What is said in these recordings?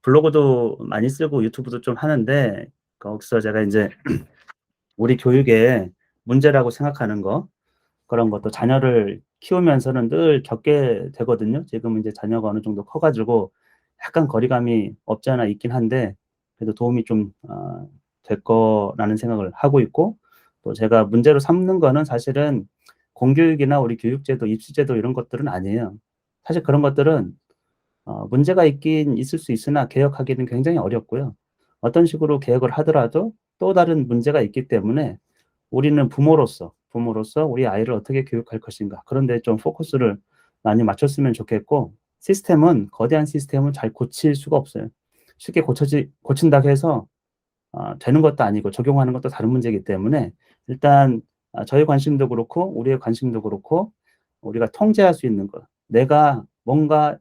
블로그도 많이 쓰고 유튜브도 좀 하는데 거기서 제가 인제 우리 교육의 문제라고 생각하는 거 그런 것도 자녀를 키우면서는 늘 겪게 되거든요. 지금은 이제 자녀가 어느 정도 커 가지고 약간 거리감이 없지 않아 있긴 한데 그래도 도움이 좀 될 거라는 생각을 하고 있고, 또 제가 문제로 삼는 거는 사실은 공교육이나 우리 교육제도, 입시제도 이런 것들은 아니에요. 사실 그런 것들은 문제가 있긴 있을 수 있으나 개혁하기는 굉장히 어렵고요. 어떤 식으로 개혁을 하더라도 또 다른 문제가 있기 때문에 우리는 부모로서 우리 아이를 어떻게 교육할 것인가, 그런 데 좀 포커스를 많이 맞췄으면 좋겠고, 시스템은 거대한 시스템은 잘 고칠 수가 없어요. 쉽게 고친다고 해서 되는 것도 아니고 적용하는 것도 다른 문제이기 때문에 일단 저의 관심도 그렇고 우리의 관심도 그렇고 우리가 통제할 수 있는 것, 내가 뭔가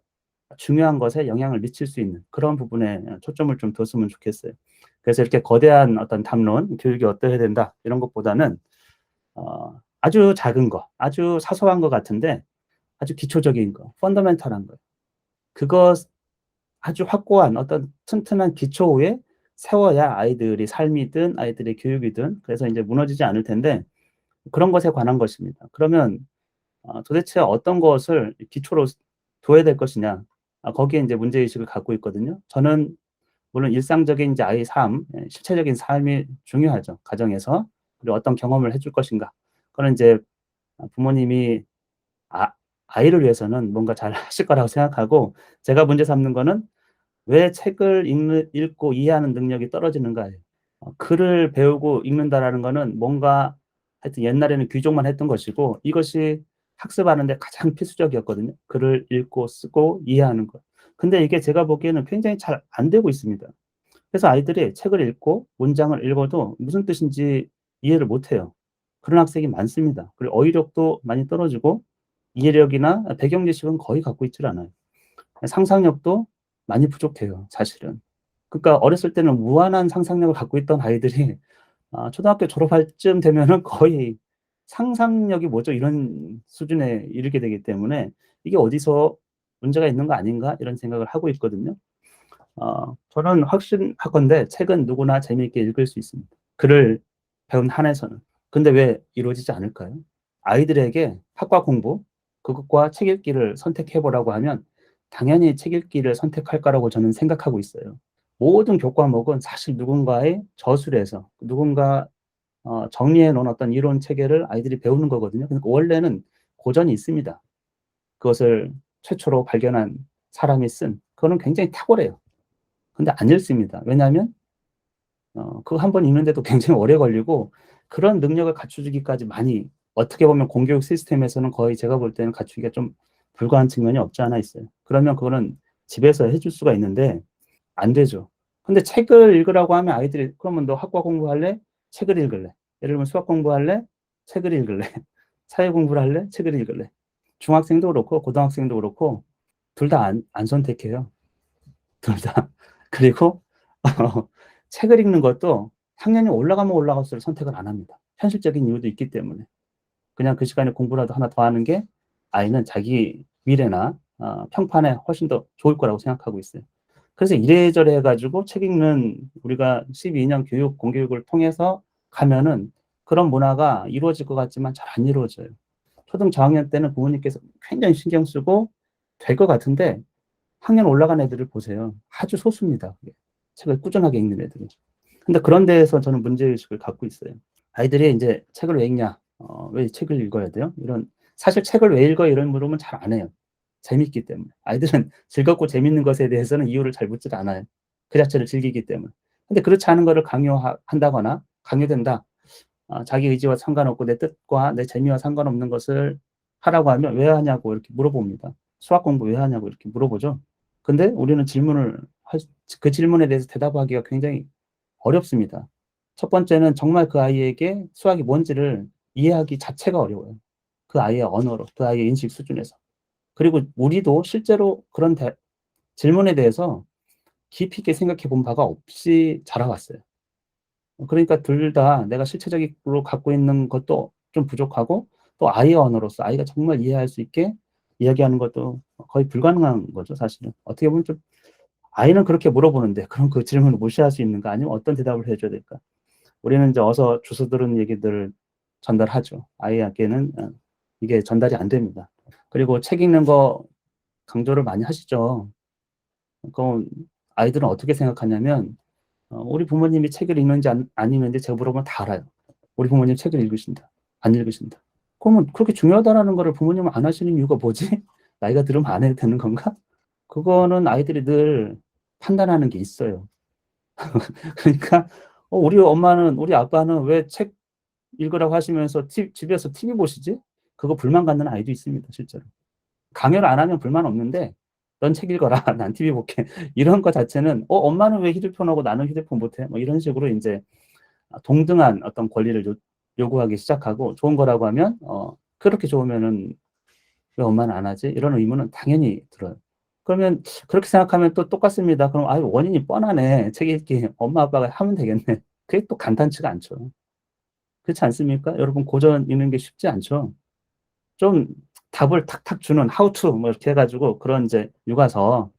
중요한 것에 영향을 미칠 수 있는 그런 부분에 초점을 좀 뒀으면 좋겠어요. 그래서 이렇게 거대한 어떤 담론, 교육이 어떠해야 된다 이런 것보다는 아주 작은 거, 아주 사소한 것 같은데 아주 기초적인 거, 펀더멘털한 거, 그것 아주 확고한 어떤 튼튼한 기초 위에 세워야 아이들이 삶이든 아이들의 교육이든 그래서 인제 무너지지 않을 텐데, 그런 것에 관한 것입니다. 그러면 도대체 어떤 것을 기초로 둬야 될 것이냐. 거기에 인제 문제의식을 갖고 있거든요. 저는 물론 일상적인 이제 아이의 삶, 실체적인 삶이 중요하죠, 가정에서. 그리고 어떤 경험을 해줄 것인가. 그거는 인제 부모님이 아 아이를 위해서는 뭔가 잘 하실 거라고 생각하고, 제가 문제 삼는 거는 왜 책을 읽고 이해하는 능력이 떨어지는가예요. 글을 배우고 읽는다라는 거는 뭔가 하여튼 옛날에는 귀족만 했던 것이고 이것이 학습하는 데 가장 필수적이었거든요, 글을 읽고 쓰고 이해하는 것. 근데 이게 제가 보기에는 굉장히 잘 안 되고 있습니다. 그래서 아이들이 책을 읽고 문장을 읽어도 무슨 뜻인지 이해를 못 해요. 그런 학생이 많습니다. 그리고 어휘력도 많이 떨어지고 이해력이나 배경 지식은 거의 갖고 있질 않아요. 상상력도 많이 부족해요, 사실은. 그러니까 어렸을 때는 무한한 상상력을 갖고 있던 아이들이 초등학교 졸업할 쯤 되면은 거의 '상상력이 뭐죠?' 이런 수준에 이르게 되기 때문에 '이게 어디서 문제가 있는 거 아닌가?' 이런 생각을 하고 있거든요. 저는 확신하건대 책은 누구나 재미있게 읽을 수 있습니다, 글을 배운 한에서는. 근데 왜 이루어지지 않을까요? 아이들에게 학과 공부, 그것과 책 읽기를 선택해 보라고 하면 당연히 책 읽기를 선택할 거라고 저는 생각하고 있어요. 모든 교과목은 사실 누군가의 저술에서 누군가 정리해 놓은 어떤 이론 체계를 아이들이 배우는 거거든요. 그러니까 원래는 고전이 있습니다. 그것을 최초로 발견한 사람이 쓴 그거는 굉장히 탁월해요. 근데 안 읽습니다. 왜냐하면 그거 한 번 읽는데도 굉장히 오래 걸리고, 그런 능력을 갖춰주기까지 많이, 어떻게 보면 공교육 시스템에서는 거의 제가 볼 때는 갖추기가 좀 불가한 측면이 없지 않아 있어요. 그러면 그거는 집에서 해줄 수가 있는데 안 되죠. 근데 책을 읽으라고 하면 아이들이 "그러면 너 학과 공부할래? 책을 읽을래?" 예를 들면 "수학 공부할래? 책을 읽을래?" "사회 공부를 할래? 책을 읽을래?" 중학생도 그렇고 고등학생도 그렇고 둘 다 안 선택해요, 둘 다. 그리고 책을 읽는 것도 학년이 올라가면 올라갈수록 선택을 안 합니다, 현실적인 이유도 있기 때문에. 그냥 그 시간에 공부라도 하나 더 하는 게 아이는 자기 미래나 평판에 훨씬 더 좋을 거라고 생각하고 있어요. 그래서 이래저래 해 가지고 책 읽는, 우리가 12년 교육 공교육을 통해서 가면은 그런 문화가 이루어질 것 같지만 잘 안 이루어져요. 초등 저학년 때는 부모님께서 굉장히 신경 쓰고 될 것 같은데 학년 올라간 애들을 보세요. 아주 소수입니다, 그게. 책을 꾸준하게 읽는 애들이. 근데 그런 데에서 저는 문제의식을 갖고 있어요. 아이들이 인제 "책을 왜 읽냐? 왜 책을 읽어야 돼요?" 이런, 사실 "책을 왜 읽어?" 이런 물으면 잘 안 해요, 재밌기 때문에. 아이들은 즐겁고 재밌는 것에 대해서는 이유를 잘 묻질 않아요, 그 자체를 즐기기 때문에. 근데 그렇지 않은 거를 한다거나 강요된다. 자기 의지와 상관없고 내 뜻과 내 재미와 상관없는 것을 하라고 하면 "왜 하냐?"고 이렇게 물어봅니다. "수학 공부 왜 하냐?"고 이렇게 물어보죠. 근데 우리는 질문을 할 그 질문에 대해서 대답하기가 굉장히 어렵습니다. 첫 번째는 정말 그 아이에게 수학이 뭔지를 이해하기 자체가 어려워요, 그 아이의 언어로, 그 아이의 인식 수준에서. 그리고 우리도 실제로 그런 질문에 대해서 깊이 있게 생각해 본 바가 없이 자라왔어요. 그러니까 둘 다 내가 실체적으로 갖고 있는 것도 좀 부족하고, 또 아이의 언어로서 아이가 정말 이해할 수 있게 이야기하는 것도 거의 불가능한 거죠, 사실은. 어떻게 보면 좀 아이는 그렇게 물어보는데 그럼 그 질문을 무시할 수 있는가? 아니면 어떤 대답을 해 줘야 될까? 우리는 이제 어서 주워 들은 얘기들을 전달하죠. 아이에게는 이게 전달이 안 됩니다. 그리고 책 읽는 거 강조를 많이 하시죠. 그럼 아이들은 어떻게 생각하냐면 우리 부모님이 책을 읽는지 안 읽는지 제가 물어보면 다 알아요. 우리 부모님 책을 읽으신다. 안 읽으신다. 그러면 그렇게 중요하다라는 거를 부모님은 안 하시는 이유가 뭐지? 나이가 들으면 안 해도 되는 건가? 그거는 아이들이 늘 판단하는 게 있어요. 그러니까 우리 엄마는 우리 아빠는 왜 책 읽으라고 하시면서 집에서 TV 보시지? 그거 불만 갖는 아이도 있습니다, 실제로. 강요를 안 하면 불만 없는데 "넌 책 읽어라. 난 TV 볼게." 이런 거 자체는 엄마는 왜 휴대폰하고 나는 휴대폰 못 해?" 뭐 이런 식으로 인제 동등한 어떤 권리를 요구하기 시작하고 좋은 거라고 하면 "그렇게 좋으면은 왜 엄마는 안 하지?" 이런 의문은 당연히 들어요. 그러면 그렇게 생각하면 또 똑같습니다. 그럼 '아유 원인이 뻔하네. 책 읽기 엄마 아빠가 하면 되겠네.' 그게 또 간단치가 않죠. 그렇지 않습니까? 여러분 고전 읽는 게 쉽지 않죠. 좀 답을 탁탁 주는 how to 뭐 이렇게 해 가지고 그런 이제 육아서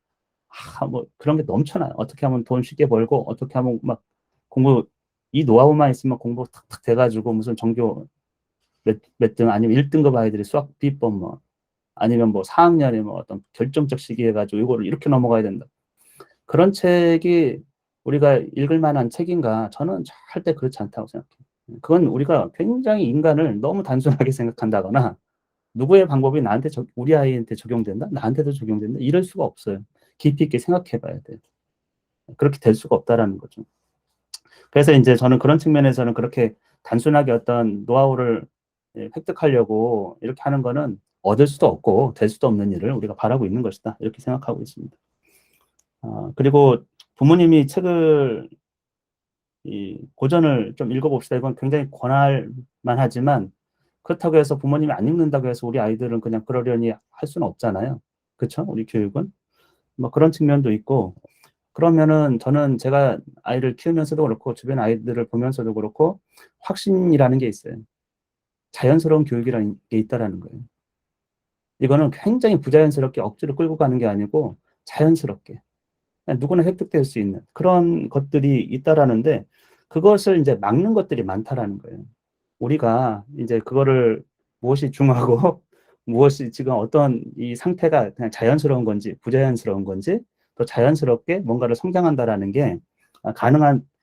뭐 그런 게 넘쳐나요. 어떻게 하면 돈 쉽게 벌고 어떻게 하면 막 공부 이 노하우만 있으면 공부 탁탁 돼 가지고 무슨 전교 몇 등 아니면 1 등급 아이들이 수학 비법 뭐 아니면 뭐 4 학년에 뭐 어떤 결정적 시기에 가지고 이거를 이렇게 넘어가야 된다. 그런 책이 우리가 읽을 만한 책인가? 저는 절대 그렇지 않다고 생각해요. 그건 우리가 굉장히 인간을 너무 단순하게 생각한다거나 누구의 방법이 나한테 우리 아이한테 적용된다? 나한테도 적용된다? 이럴 수가 없어요. 깊이 있게 생각해 봐야 돼요. 그렇게 될 수가 없다라는 거죠. 그래서 인제 저는 그런 측면에서는 그렇게 단순하게 어떤 노하우를 획득하려고 이렇게 하는 거는 얻을 수도 없고 될 수도 없는 일을 우리가 바라고 있는 것이다. 이렇게 생각하고 있습니다. 그리고 부모님이 책을 이 고전을 좀 읽어 봅시다. 이건 굉장히 권할 만하지만 그렇다고 해서 부모님이 안 읽는다고 해서 우리 아이들은 그냥 그러려니 할 수는 없잖아요. 그쵸? 우리 교육은. 뭐 그런 측면도 있고 그러면은 저는 제가 아이를 키우면서도 그렇고 주변 아이들을 보면서도 그렇고 확신이라는 게 있어요. 자연스러운 교육이라는 게 있다라는 거예요. 이거는 굉장히 부자연스럽게 억지로 끌고 가는 게 아니고 자연스럽게 그냥 누구나 획득될 수 있는 그런 것들이 있다라는데 그것을 인제 막는 것들이 많다라는 거예요. 우리가 인제 그거를 무엇이 중하고 무엇이 지금 어떤 이 상태가 그냥 자연스러운 건지 부자연스러운 건지 또 자연스럽게 뭔가를 성장한다라는 게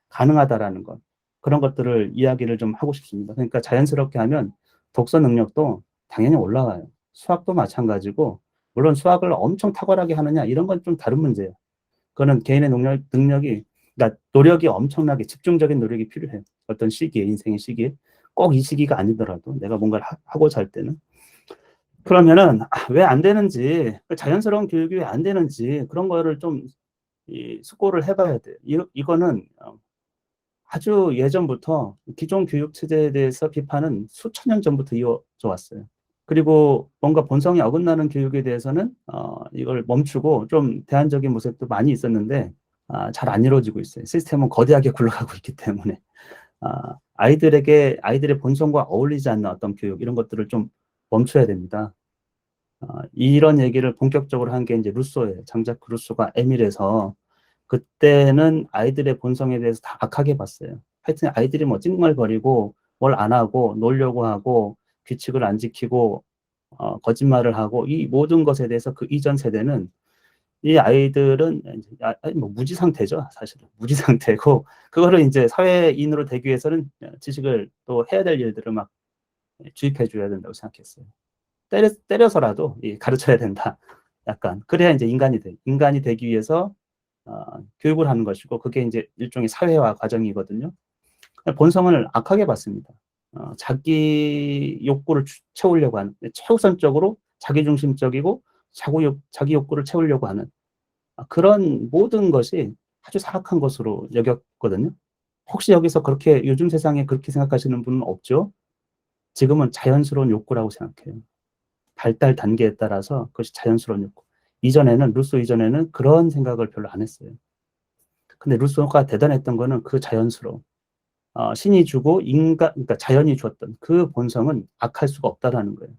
가능하다라는 것. 그런 것들을 이야기를 좀 하고 싶습니다. 그러니까 자연스럽게 하면 독서 능력도 당연히 올라가요. 수학도 마찬가지고 물론 수학을 엄청 탁월하게 하느냐 이런 건 좀 다른 문제예요. 그거는 개인의 능력이 그러니까 노력이 엄청나게 집중적인 노력이 필요해요. 어떤 시기에 인생의 시기에. 꼭 이 시기가 아니더라도 내가 뭔가를 하고자 할 때는. 그러면은 왜 안 되는지 그 자연스러운 교육이 왜 안 되는지 그런 거를 좀 숙고를 해 봐야 돼요. 이거는 아주 예전부터 기존 교육 체제에 대해서 비판은 수천 년 전부터 이어져 왔어요. 그리고 뭔가 본성에 어긋나는 교육에 대해서는 이걸 멈추고 좀 대안적인 모색도 많이 있었는데 잘 안 이루어지고 있어요. 시스템은 거대하게 굴러가고 있기 때문에. 아이들의 본성과 어울리지 않는 어떤 교육 이런 것들을 좀 멈춰야 됩니다. 이런 얘기를 본격적으로 한 게 인제 루소예요. 장작 루소가 에밀에서 그때는 아이들의 본성에 대해서 다 악하게 봤어요. 하여튼 아이들이 뭐 찡얼거리고 뭘 안 하고 놀려고 하고 규칙을 안 지키고 거짓말을 하고 이 모든 것에 대해서 그 이전 세대는 이 아이들은 인제 뭐 무지 상태죠 사실은. 무지 상태고 그거를 인제 사회인으로 되기 위해서는 지식을 또 해야 될 일들을 막 주입해 줘야 된다고 생각했어요. 때려서라도 가르쳐야 된다. 약간 그래야 인제 인간이 되기 위해서 교육을 하는 것이고 그게 인제 일종의 사회화 과정이거든요. 본성을 악하게 봤습니다. 자기 욕구를 채우려고 하는 최우선적으로 자기중심적이고 자기 욕구를 채우려고 하는 그런 모든 것이 아주 사악한 것으로 여겼거든요. 혹시 여기서 그렇게 요즘 세상에 그렇게 생각하시는 분은 없죠? 지금은 자연스러운 욕구라고 생각해요. 발달 단계에 따라서 그것이 자연스러운 욕구. 루소 이전에는 그런 생각을 별로 안 했어요. 근데 루소가 대단했던 거는 그 자연스러움. 신이 주고 그러니까 자연이 주었던 그 본성은 악할 수가 없다라는 거예요.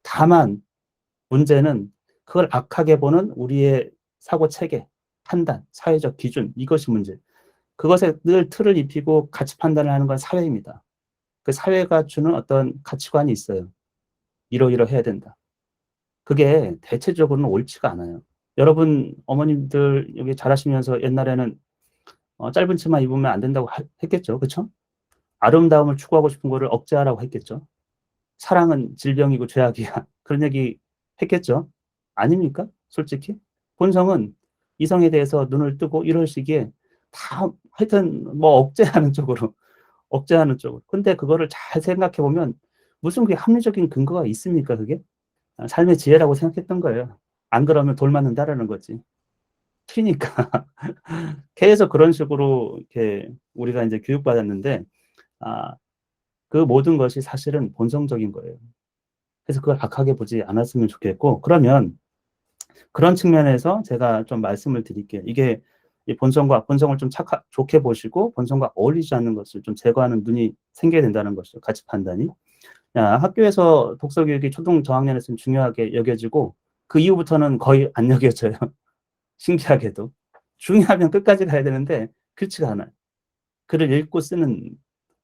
다만 문제는 그걸 악하게 보는 우리의 사고 체계. 판단, 사회적 기준, 이것이 문제. 그것에 늘 틀을 입히고 가치 판단을 하는 건 사회입니다. 그 사회가 주는 어떤 가치관이 있어요. 이러이러해야 된다. 그게 대체적으로는 옳지가 않아요. 여러분 어머님들 여기 잘하시면서 옛날에는 짧은 치마 입으면 안 된다고 했겠죠. 그쵸? 아름다움을 추구하고 싶은 거를 억제하라고 했겠죠. 사랑은 질병이고 죄악이야. 그런 얘기 했겠죠. 아닙니까? 솔직히. 본성은 이성에 대해서 눈을 뜨고 이럴 시기에 다 하여튼 뭐 억제하는 쪽으로 억제하는 쪽으로. 근데 그거를 잘 생각해 보면 무슨 그게 합리적인 근거가 있습니까, 그게? 삶의 지혜라고 생각했던 거예요. 안 그러면 돌 맞는다라는 거지. 튀니까. 계속 그런 식으로 이렇게 우리가 이제 교육받았는데, 아, 그 모든 것이 사실은 본성적인 거예요. 그래서 그걸 악하게 보지 않았으면 좋겠고, 그러면 그런 측면에서 제가 좀 말씀을 드릴게요. 이게 이 본성을 좀 좋게 보시고 본성과 어울리지 않는 것을 좀 제거하는 눈이 생겨야 된다는 것이죠. 가치 판단이. 학교에서 독서 교육이 초등 저학년에서는 중요하게 여겨지고 그 이후부터는 거의 안 여겨져요. 신기하게도. 중요하면 끝까지 가야 되는데 그렇지가 않아요. 글을 읽고 쓰는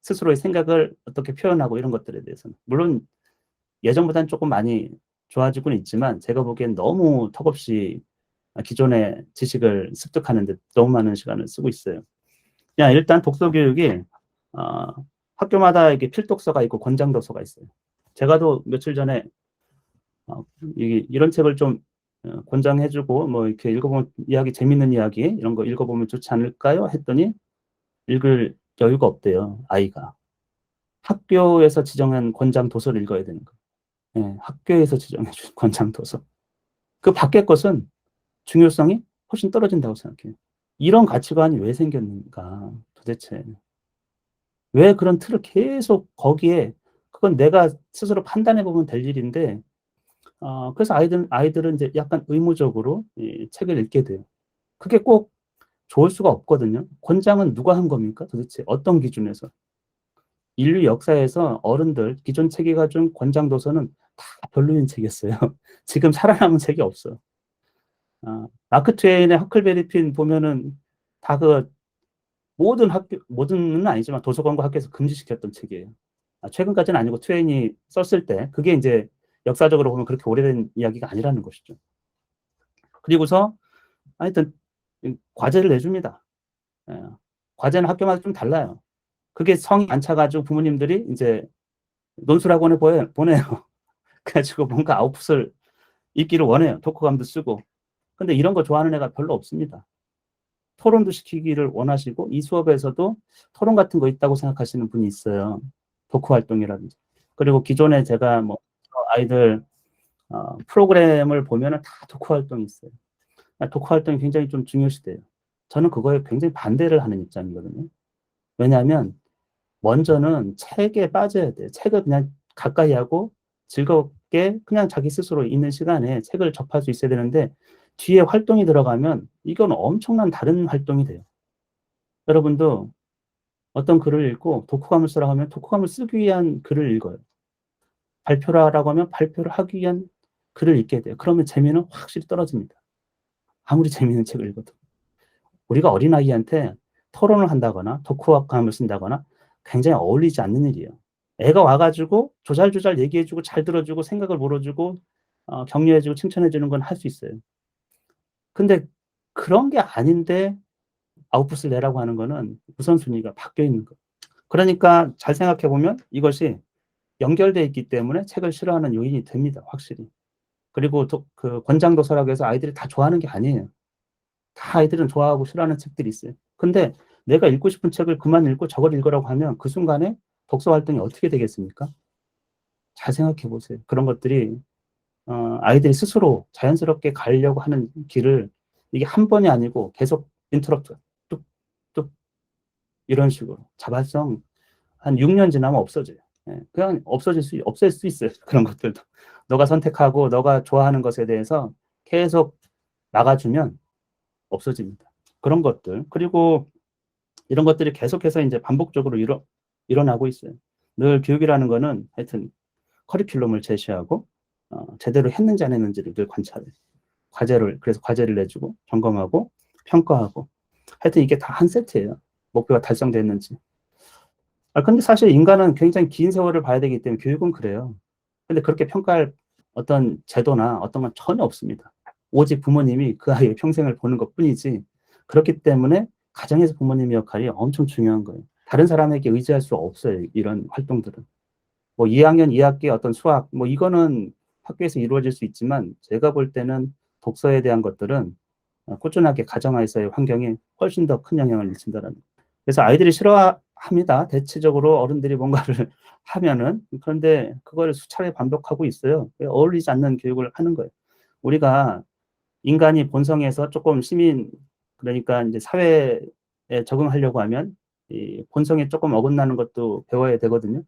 스스로의 생각을 어떻게 표현하고 이런 것들에 대해서는. 물론 예전보다는 조금 많이 좋아지고는 있지만 제가 보기엔 너무 턱없이 기존의 지식을 습득하는 데 너무 많은 시간을 쓰고 있어요. 일단 독서 교육이 어, 학교마다 이게 필독서가 있고 권장 독서가 있어요. 제가도 며칠 전에 이런 책을 좀 권장해주고 뭐 이렇게 읽어보면 재밌는 이야기 이런 거 읽어보면 좋지 않을까요? 했더니 읽을 여유가 없대요, 아이가. 학교에서 지정한 권장 도서를 읽어야 되는 거. 예, 학교에서 지정해준 권장 도서. 그 밖의 것은 중요성이 훨씬 떨어진다고 생각해요. 이런 가치관이 왜 생겼는가, 도대체. 왜 그런 틀을 계속 거기에, 그건 내가 스스로 판단해보면 될 일인데, 그래서 아이들은 이제 약간 의무적으로 이 책을 읽게 돼요. 그게 꼭 좋을 수가 없거든요. 권장은 누가 한 겁니까? 도대체 어떤 기준에서? 인류 역사에서 어른들, 기존 체계가 준 권장 도서는 다 별로인 책이었어요. 지금 살아남은 책이 없어. 마크 트웨인의 허클베리 핀 보면은 다 그 모든은 아니지만 도서관과 학교에서 금지시켰던 책이에요. 최근까지는 아니고 트웨인이 썼을 때, 그게 이제 역사적으로 보면 그렇게 오래된 이야기가 아니라는 것이죠. 그리고서 하여튼 과제를 내줍니다. 예. 과제는 학교마다 좀 달라요. 그게 성이 안 차가지고 부모님들이 이제 논술학원에 보내요. 그래가지고 뭔가 아웃풋을 읽기를 원해요. 독후감도 쓰고. 근데 이런 거 좋아하는 애가 별로 없습니다. 토론도 시키기를 원하시고 이 수업에서도 토론 같은 거 있다고 생각하시는 분이 있어요. 독후 활동이라든지. 그리고 기존에 제가 뭐 아이들 프로그램을 보면은 다 독후 활동이 있어요. 독후 활동이 굉장히 좀 중요시돼요. 저는 그거에 굉장히 반대를 하는 입장이거든요. 왜냐하면 먼저는 책에 빠져야 돼요. 책을 그냥 가까이 하고 즐겁게 그냥 자기 스스로 있는 시간에 책을 접할 수 있어야 되는데 뒤에 활동이 들어가면 이건 엄청난 다른 활동이 돼요. 여러분도 어떤 글을 읽고 독후감을 쓰라고 하면 독후감을 쓰기 위한 글을 읽어요. 발표를 하라고 하면 발표를 하기 위한 글을 읽게 돼요. 그러면 재미는 확실히 떨어집니다. 아무리 재미있는 책을 읽어도. 우리가 어린아이한테 토론을 한다거나 독후감을 쓴다거나 굉장히 어울리지 않는 일이에요. 애가 와가지고 조잘조잘 얘기해주고 잘 들어주고 생각을 물어주고 격려해주고 칭찬해주는 건 할 수 있어요. 근데 그런 게 아닌데 아웃풋을 내라고 하는 거는 우선순위가 바뀌어 있는 거예요. 그러니까 잘 생각해 보면 이것이 연결되어 있기 때문에 책을 싫어하는 요인이 됩니다. 확실히. 그리고 그 권장도서라고 해서 아이들이 다 좋아하는 게 아니에요. 다 아이들은 좋아하고 싫어하는 책들이 있어요. 근데 내가 읽고 싶은 책을 그만 읽고 저걸 읽으라고 하면 그 순간에 독서 활동이 어떻게 되겠습니까? 잘 생각해 보세요. 그런 것들이 아이들이 스스로 자연스럽게 가려고 하는 길을 이게 한 번이 아니고 계속 인터럽트 뚝뚝 이런 식으로 자발성 한 6년 지나면 없어져요. 예, 그냥 없어질 수 있어요. 그런 것들도. 너가 선택하고 너가 좋아하는 것에 대해서 계속 나가주면 없어집니다. 그런 것들. 그리고 이런 것들이 계속해서 이제 반복적으로 일어나고 있어요. 늘 교육이라는 거는 하여튼 커리큘럼을 제시하고 제대로 했는지 안 했는지를 늘 관찰해. 그래서 과제를 내주고 점검하고 평가하고. 하여튼 이게 다 한 세트예요. 목표가 달성됐는지. 근데 사실 인간은 굉장히 긴 세월을 봐야 되기 때문에 교육은 그래요. 근데 그렇게 평가할 어떤 제도나 어떤 건 전혀 없습니다. 오직 부모님이 그 아이의 평생을 보는 것뿐이지. 그렇기 때문에 가정에서 부모님의 역할이 엄청 중요한 거예요. 다른 사람에게 의지할 수 없어요, 이런 활동들은. 뭐 2학년 2학기 어떤 수학 뭐 이거는 학교에서 이루어질 수 있지만 제가 볼 때는 독서에 대한 것들은 꾸준하게 가정에서의 환경이 훨씬 더 큰 영향을 미친다라는. 그래서 아이들이 싫어합니다. 대체적으로 어른들이 뭔가를 하면은. 그런데 그거를 수차례 반복하고 있어요. 어울리지 않는 교육을 하는 거예요. 우리가 인간이 본성에서 조금 시민, 그러니까 이제 사회에 적응하려고 하면 이 본성에 조금 어긋나는 것도 배워야 되거든요.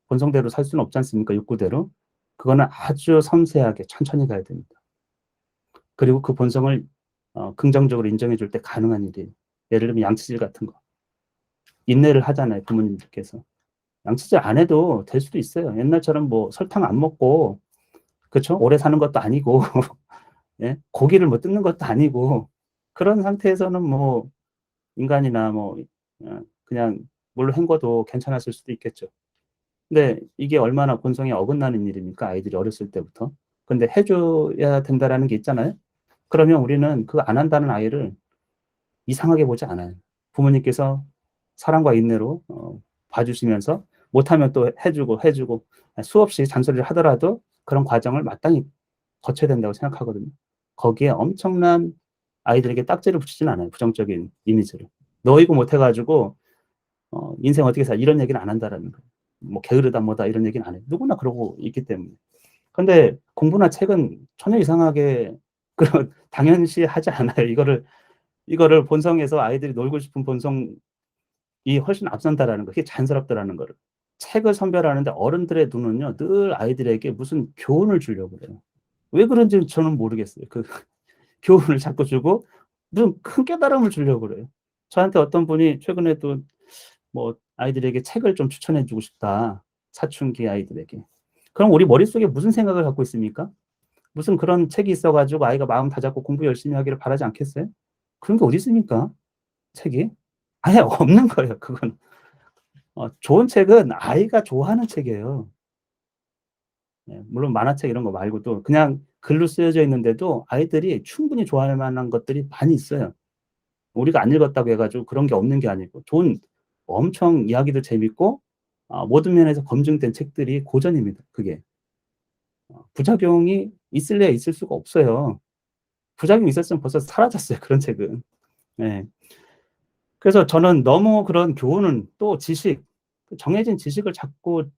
본성대로 살 수는 없지 않습니까? 욕구대로. 그거는 아주 섬세하게 천천히 가야 됩니다. 그리고 그 본성을 긍정적으로 인정해 줄 때 가능한 일이에요. 예를 들면 양치질 같은 거. 인내를 하잖아요, 부모님들께서. 양치질 안 해도 될 수도 있어요. 옛날처럼 뭐 설탕 안 먹고, 그쵸? 오래 사는 것도 아니고, 예? 고기를 뭐 뜯는 것도 아니고, 그런 상태에서는 뭐 인간이나 뭐 그냥 물로 헹궈도 괜찮았을 수도 있겠죠. 근데 이게 얼마나 본성에 어긋나는 일입니까? 아이들이 어렸을 때부터. 근데 해줘야 된다라는 게 있잖아요. 그러면 우리는 그 안 한다는 아이를 이상하게 보지 않아요. 부모님께서 사랑과 인내로 봐주시면서 못하면 또 해주고 수없이 잔소리를 하더라도 그런 과정을 마땅히 거쳐야 된다고 생각하거든요. 거기에 엄청난 아이들에게 딱지를 붙이진 않아요. 부정적인 이미지를. 너 이거 못해가지고 인생 어떻게 살 이런 얘기는 안 한다라는 거예요. 뭐 게으르다 뭐다 이런 얘기는 안 해요. 누구나 그러고 있기 때문에. 근데 공부나 책은 전혀 이상하게 그런 당연시하지 않아요. 이거를 본성에서 아이들이 놀고 싶은 본성이 훨씬 앞선다라는 거. 그게 자연스럽다라는 거를. 책을 선별하는데 어른들의 눈은요, 늘 아이들에게 무슨 교훈을 주려고 그래요. 왜 그런지 저는 모르겠어요. 그 교훈을 자꾸 주고 무슨 큰 깨달음을 주려고 그래요. 저한테 어떤 분이 최근에도 뭐 아이들에게 책을 좀 추천해 주고 싶다. 사춘기 아이들에게. 그럼 우리 머릿속에 무슨 생각을 갖고 있습니까? 무슨 그런 책이 있어 가지고 아이가 마음 다잡고 공부 열심히 하기를 바라지 않겠어요? 그런 게 어디 있습니까? 책이? 아예 없는 거예요, 그건. 좋은 책은 아이가 좋아하는 책이에요. 예, 물론 만화책 이런 거 말고도 그냥 글로 쓰여져 있는데도 아이들이 충분히 좋아할 만한 것들이 많이 있어요. 우리가 안 읽었다고 해 가지고 그런 게 없는 게 아니고 엄청 이야기도 재밌고 모든 면에서 검증된 책들이 고전입니다, 그게. 부작용이 있을래야 있을 수가 없어요. 부작용이 있었으면 벌써 사라졌어요, 그런 책은. 예. 그래서 저는 너무 그런 교훈은 또 지식, 정해진 지식을 자꾸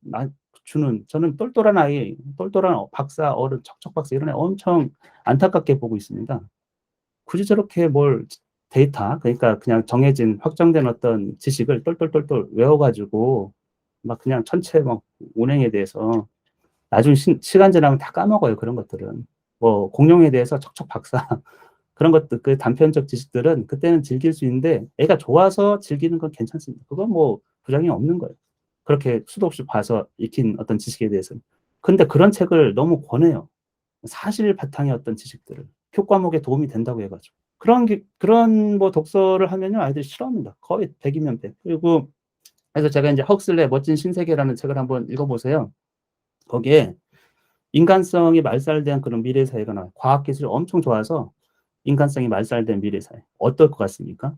주는, 저는 똘똘한 박사, 어른, 척척 박사 이런 애 엄청 안타깝게 보고 있습니다. 굳이 저렇게 뭘 데이터, 그러니까 그냥 정해진 확정된 어떤 지식을 똘똘똘똘 외워가지고 막 그냥 천체 막 운행에 대해서 나중에 시간 지나면 다 까먹어요, 그런 것들은. 뭐 공룡에 대해서 척척 박사 그런 것들, 그 단편적 지식들은 그때는 즐길 수 있는데 애가 좋아서 즐기는 건 괜찮습니다. 그건 뭐 부작용이 없는 거예요. 그렇게 수도 없이 봐서 익힌 어떤 지식에 대해서는. 근데 그런 책을 너무 권해요. 사실 바탕의 어떤 지식들을. 교과목에 도움이 된다고 해 가지고. 그런 뭐 독서를 하면요, 아이들이 싫어합니다. 거의 100이면 100. 그리고 그래서 제가 이제 헉슬의 멋진 신세계라는 책을 한번 읽어 보세요. 거기에 인간성이 말살된 그런 미래 사회가 나와요. 과학 기술이 엄청 좋아서 인간성이 말살된 미래 사회. 어떨 것 같습니까?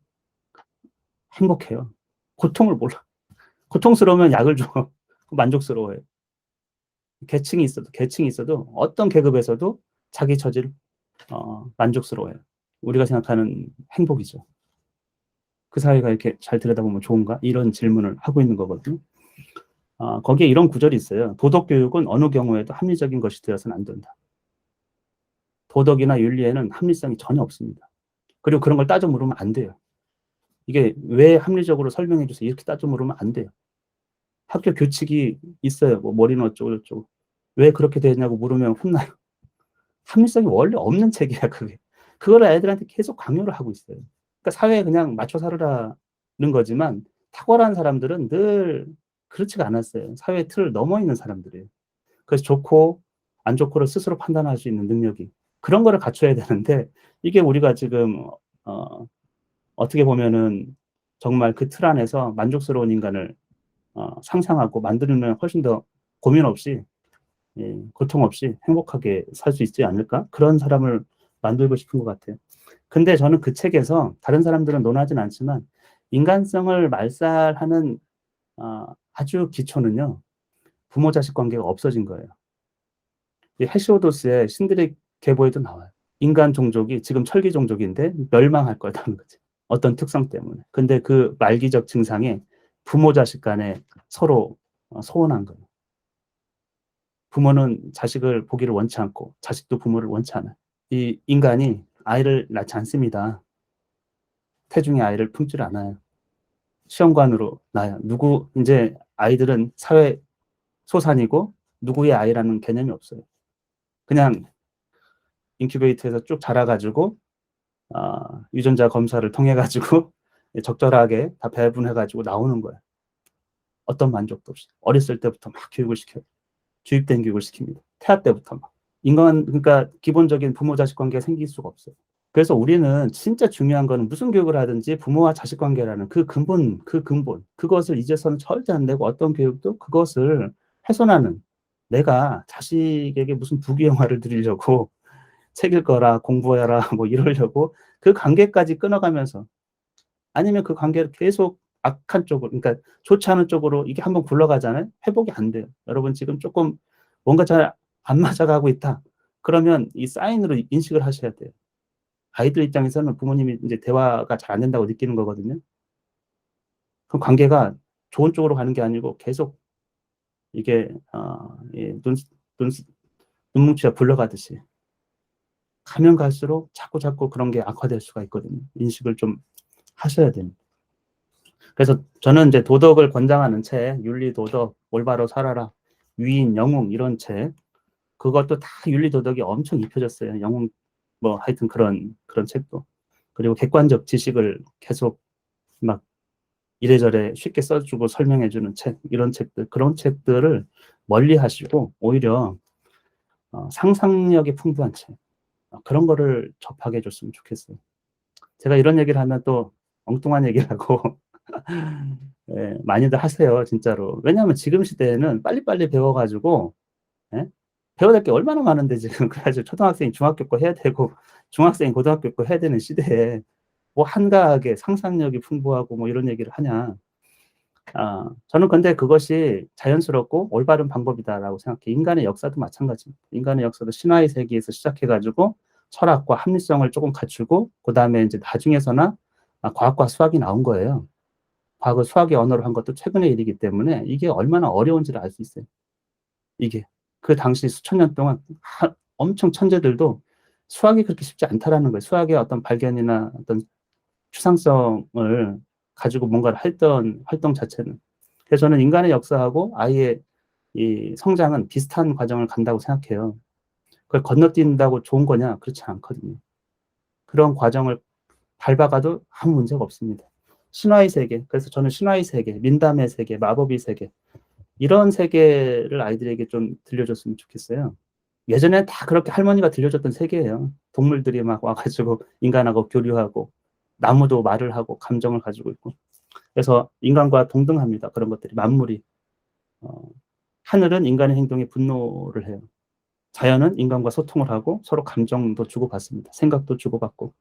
행복해요. 고통을 몰라. 고통스러우면 약을 줘. 만족스러워해요. 계층이 있어도 어떤 계급에서도 자기 처지를 만족스러워해요. 우리가 생각하는 행복이죠. 그 사회가 이렇게 잘 들여다보면 좋은가? 이런 질문을 하고 있는 거거든요. 거기에 이런 구절이 있어요. 도덕 교육은 어느 경우에도 합리적인 것이 되어서는 안 된다. 도덕이나 윤리에는 합리성이 전혀 없습니다. 그리고 그런 걸 따져 물으면 안 돼요. 이게 왜 합리적으로 설명해 주세요. 이렇게 따져 물으면 안 돼요. 학교 규칙이 있어요. 뭐 머리는 어쩌고 저쩌고. 왜 그렇게 되냐고 물으면 혼나요. 합리성이 원래 없는 책이야, 그게. 그거를 애들한테 계속 강요를 하고 있어요. 그러니까 사회에 그냥 맞춰 살으라는 거지만 탁월한 사람들은 늘 그렇지가 않았어요. 사회의 틀을 넘어 있는 사람들이에요. 그래서 좋고 안 좋고를 스스로 판단할 수 있는 능력이. 그런 거를 갖춰야 되는데 이게 우리가 지금 어 어떻게 보면은 정말 그 틀 안에서 만족스러운 인간을 상상하고 만들면 훨씬 더 고민 없이, 예, 고통 없이 행복하게 살 수 있지 않을까? 그런 사람을 만들고 싶은 것 같아요. 근데 저는 그 책에서 다른 사람들은 논하진 않지만 인간성을 말살하는 아주 기초는요, 부모 자식 관계가 없어진 거예요. 이 헤시오도스의 신들의 계보에도 나와요. 인간 종족이 지금 철기 종족인데 멸망할 거다는 거지. 어떤 특성 때문에. 근데 그 말기적 증상에 부모 자식 간에 서로 소원한 거예요. 부모는 자식을 보기를 원치 않고 자식도 부모를 원치 않아요. 이 인간이 아이를 낳지 않습니다. 태중의 아이를 품질 않아요. 시험관으로 낳아요. 누구 인제 아이들은 사회 소산이고 누구의 아이라는 개념이 없어요. 그냥 인큐베이터에서 쭉 자라 가지고 유전자 검사를 통해 가지고 적절하게 다 배분해 가지고 나오는 거예요. 어떤 만족도 없이. 어렸을 때부터 막 교육을 시켜요. 주입된 교육을 시킵니다. 태아 때부터 막. 인간 그러니까 기본적인 부모 자식 관계가 생길 수가 없어요. 그래서 우리는 진짜 중요한 거는 무슨 교육을 하든지 부모와 자식 관계라는 그 근본 그것을 이제서는 절대 안 되고 어떤 교육도 그것을 훼손하는, 내가 자식에게 무슨 부귀영화를 드리려고 책 읽어라, 공부해라 뭐 이러려고 그 관계까지 끊어가면서, 아니면 그 관계를 계속 악한 쪽으로, 그러니까 좋지 않은 쪽으로 이게 한번 굴러가잖아요. 회복이 안 돼요. 여러분 지금 쪼끔 뭔가 잘 안 맞아가고 있다. 그러면 이 사인으로 인식을 하셔야 돼요. 아이들 입장에서는 부모님이 인제 대화가 잘 안 된다고 느끼는 거거든요. 그 관계가 좋은 쪽으로 가는 게 아니고 계속 이게 이 눈 눈뭉치가 굴러가듯이 가면 갈수록 자꾸자꾸 그런 게 악화될 수가 있거든요. 인식을 좀 하셔야 됩니다. 그래서 저는 이제 도덕을 권장하는 책, 윤리, 도덕, 올바로 살아라, 위인, 영웅 이런 책, 그것도 다 윤리 도덕이 엄청 입혀졌어요. 영웅 뭐 하여튼 그런 책도. 그리고 객관적 지식을 계속 막 이래저래 쉽게 써 주고 설명해 주는 책, 이런 책들, 그런 책들을 멀리하시고 오히려 상상력이 풍부한 책, 그런 거를 접하게 해 줬으면 좋겠어요. 제가 이런 얘기를 하면 또 엉뚱한 얘기를 하고 예, 많이들 하세요 진짜로. 왜냐하면 지금 시대에는 빨리빨리 배워 가지고, 예, 배워야 될 게 얼마나 많은데 지금 그래 가지고 초등학생이 중학교 거 해야 되고 중학생이 고등학교 거 해야 되는 시대에 뭐 한가하게 상상력이 풍부하고 뭐 이런 얘기를 하냐. 저는 근데 그것이 자연스럽고 올바른 방법이다라고 생각해요. 인간의 역사도 마찬가지입니다. 인간의 역사도 신화의 세계에서 시작해 가지고 철학과 합리성을 쪼금 갖추고 그다음에 인제 나중에서나 과학과 수학이 나온 거예요. 과학을 수학의 언어로 한 것도 최근의 일이기 때문에 이게 얼마나 어려운지를 알 수 있어요. 이게. 그 당시 수천 년 동안 엄청 천재들도 수학이 그렇게 쉽지 않다라는 거예요. 수학의 어떤 발견이나 어떤 추상성을 가지고 뭔가를 했던 활동 자체는. 그래서 저는 인간의 역사하고 아이의 이 성장은 비슷한 과정을 간다고 생각해요. 그걸 건너뛴다고 좋은 거냐? 그렇지 않거든요. 그런 과정을 밟아가도 아무 문제가 없습니다. 신화의 세계, 그래서 저는 신화의 세계, 민담의 세계, 마법의 세계, 이런 세계를 아이들에게 좀 들려줬으면 좋겠어요. 예전엔 다 그렇게 할머니가 들려줬던 세계예요. 동물들이 막 와 가지고 인간하고 교류하고 나무도 말을 하고 감정을 가지고 있고. 그래서 인간과 동등합니다, 그런 것들이. 만물이. 어 하늘은 인간의 행동에 분노를 해요. 자연은 인간과 소통을 하고 서로 감정도 주고받습니다. 생각도 주고받고.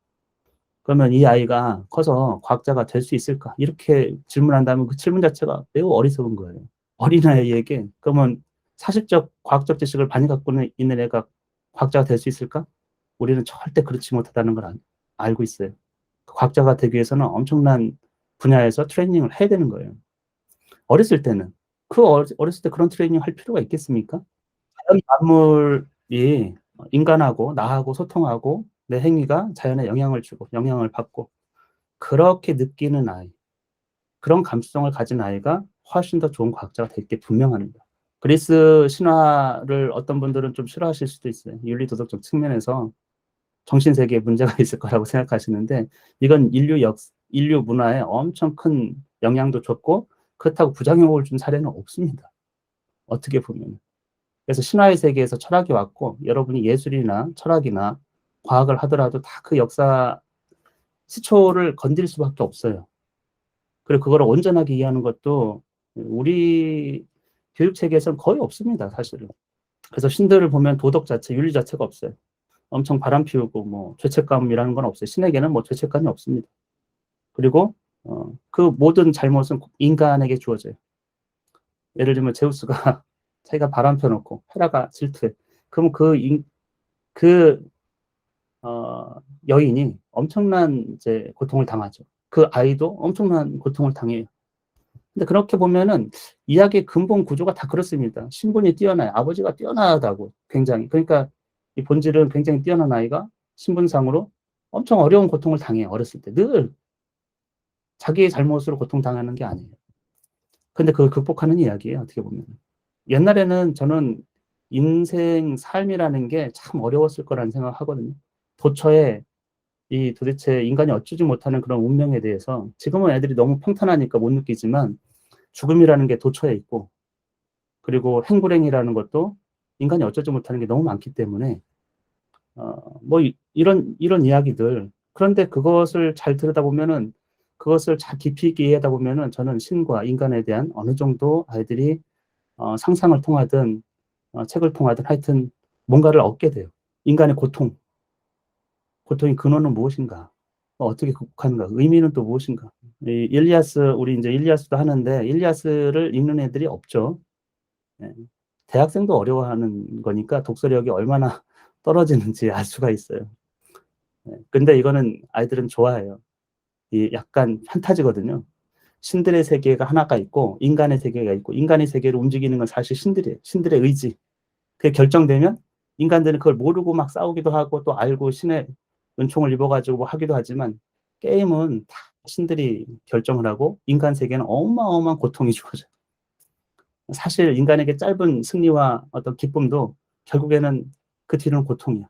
그러면 '이 아이가 커서 과학자가 될 수 있을까?' 이렇게 질문한다면 그 질문 자체가 매우 어리석은 거예요. 어린아이에게 그러면 사실적 과학적 지식을 많이 갖고 있는 애가 과학자가 될 수 있을까? 우리는 절대 그렇지 못하다는 걸 알고 있어요. 과학자가 되기 위해서는 엄청난 분야에서 트레이닝을 해야 되는 거예요. 어렸을 때는. 어렸을 때 그런 트레이닝 할 필요가 있겠습니까? 자연 만물이 인간하고 나하고 소통하고 내 행위가 자연에 영향을 주고 영향을 받고 그렇게 느끼는 아이, 그런 감수성을 가진 아이가 훨씬 더 좋은 과학자가 될 게 분명합니다. 그리스 신화를 어떤 분들은 좀 싫어하실 수도 있어요. 윤리 도덕적 측면에서 정신 세계에 문제가 있을 거라고 생각하시는데 이건 인류 문화에 엄청 큰 영향도 줬고 그렇다고 부작용을 준 사례는 없습니다, 어떻게 보면은. 그래서 신화의 세계에서 철학이 왔고 여러분이 예술이나 철학이나 과학을 하더라도 다 그 역사 시초를 건드릴 수밖에 없어요. 그리고 그거를 온전하게 이해하는 것도 우리 교육 체계에서는 거의 없습니다, 사실은. 그래서 신들을 보면 도덕 자체, 윤리 자체가 없어요. 엄청 바람 피우고 뭐 죄책감이라는 건 없어요. 신에게는 뭐 죄책감이 없습니다. 그리고 그 모든 잘못은 인간에게 주어져요. 예를 들면 제우스가 자기가 바람 펴놓고 헤라가 질투해. 그럼 그 여인이 엄청난 이제 고통을 당하죠. 그 아이도 엄청난 고통을 당해요. 근데 그렇게 보면은 이야기의 근본 구조가 다 그렇습니다. 신분이 뛰어나요. 아버지가 뛰어나다고 굉장히. 그러니까 이 본질은 굉장히 뛰어난 아이가 신분상으로 엄청 어려운 고통을 당해요. 어렸을 때. 늘 자기의 잘못으로 고통당하는 게 아니에요. 근데 그걸 극복하는 이야기예요. 어떻게 보면. 옛날에는 저는 인생 삶이라는 게 참 어려웠을 거라는 생각을 하거든요. 도처에 이 도대체 인간이 어쩌지 못하는 그런 운명에 대해서 지금은 애들이 너무 평탄하니까 못 느끼지만 죽음이라는 게 도처에 있고 그리고 행불행이라는 것도 인간이 어쩌지 못하는 게 너무 많기 때문에 뭐 이런 이야기들 그런데 그것을 잘 들여다보면은 그것을 잘 깊이 있게 이해하다 보면은 저는 신과 인간에 대한 어느 정도 아이들이 상상을 통하든 책을 통하든 하여튼 뭔가를 얻게 돼요. 인간의 고통의 근원은 무엇인가? 어떻게 극복하는가? 의미는 또 무엇인가? 이 일리아스 우리 이제 일리아스도 하는데 일리아스를 읽는 애들이 없죠. 예. 대학생도 어려워하는 거니까 독서력이 얼마나 떨어지는지 알 수가 있어요. 예. 근데 이거는 아이들은 좋아해요. 이 약간 판타지거든요. 신들의 세계가 하나가 있고 인간의 세계가 있고 인간의 세계를 움직이는 건 사실 신들이에요. 신들의 의지. 그게 결정되면 인간들은 그걸 모르고 막 싸우기도 하고 또 알고 신의 은총을 입어가지고 뭐 하기도 하지만 게임은 다 신들이 결정을 하고 인간 세계는 어마어마한 고통이 주어져요. 사실 인간에게 짧은 승리와 어떤 기쁨도 결국에는 그 뒤로는 고통이야.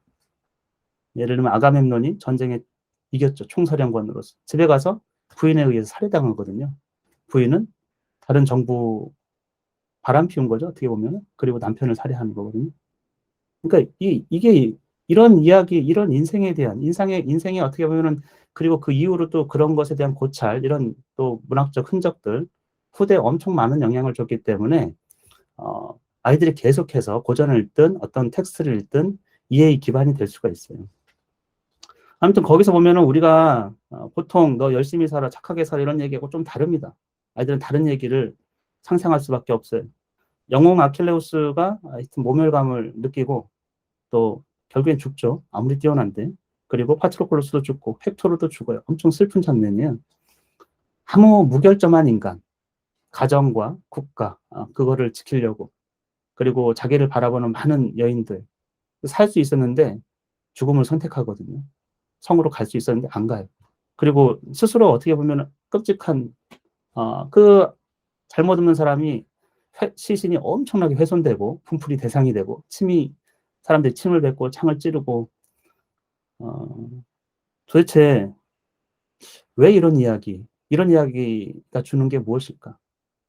예를 들면 아가멤논이 전쟁에 이겼죠. 총사령관으로서. 집에 가서 부인에 의해서 살해당하거든요. 부인은 다른 정부 바람 피운 거죠. 어떻게 보면. 그리고 남편을 살해하는 거거든요. 그러니까 이게 이런 이야기, 이런 인생에 대한 인생의 어떻게 보면은 그리고 그 이후로 또 그런 것에 대한 고찰, 이런 또 문학적 흔적들 후대에 엄청 많은 영향을 줬기 때문에 아이들이 계속해서 고전을 읽든 어떤 텍스트를 읽든 이해의 기반이 될 수가 있어요. 아무튼 거기서 보면은 우리가 보통 너 열심히 살아, 착하게 살아 이런 얘기하고 좀 다릅니다. 아이들은 다른 얘기를 상상할 수밖에 없어요. 영웅 아킬레우스가 하여튼 모멸감을 느끼고 또 결국엔 죽죠. 아무리 뛰어난데. 그리고 파트로클로스도 죽고 헥토르도 죽어요. 엄청 슬픈 장면이에요. 아무 무결점한 인간, 가정과 국가 그거를 지키려고 그리고 자기를 바라보는 많은 여인들 살 수 있었는데 죽음을 선택하거든요. 성으로 갈 수 있었는데 안 가요. 그리고 스스로 어떻게 보면 끔찍한 그 잘못 없는 사람이 시신이 엄청나게 훼손되고 분풀이 대상이 되고 사람들이 침을 뱉고 창을 찌르고 도대체 왜 이런 이야기가 주는 게 무엇일까?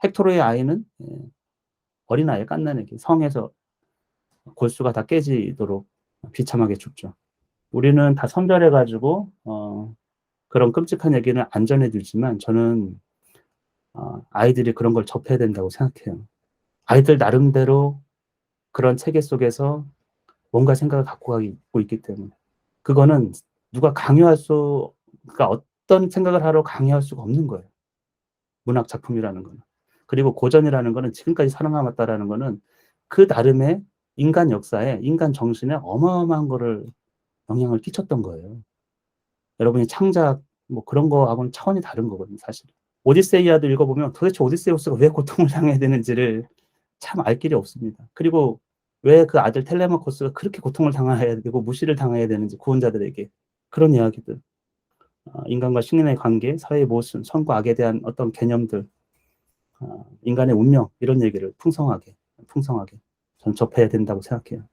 헥토르의 아이는 어린아이 갓난아기 성에서 골수가 다 깨지도록 비참하게 죽죠. 우리는 다 선별해가지고 그런 끔찍한 얘기는 안 전해주지만 저는 아이들이 그런 걸 접해야 된다고 생각해요. 아이들 나름대로 그런 체계 속에서 뭔가 생각을 갖고 가고 있기 때문에 그거는 누가 그러니까 어떤 생각을 하러 강요할 수가 없는 거예요. 문학 작품이라는 거는. 그리고 고전이라는 거는 지금까지 살아남았다라는 거는 그 나름의 인간 역사에 인간 정신에 어마어마한 거를 영향을 끼쳤던 거예요. 여러분이 창작 뭐 그런 거하고는 차원이 다른 거거든요, 사실. 오디세이아도 읽어보면 도대체 오디세우스가 왜 고통을 당해야 되는지를 참 알 길이 없습니다. 그리고 왜 그 아들 텔레마코스가 그렇게 고통을 당해야 되고 무시를 당해야 되는지 구원자들에게 그런 이야기들. 인간과 신인의 관계, 사회의 모순, 선과 악에 대한 어떤 개념들, 인간의 운명 이런 얘기를 풍성하게 전 접해야 된다고 생각해요.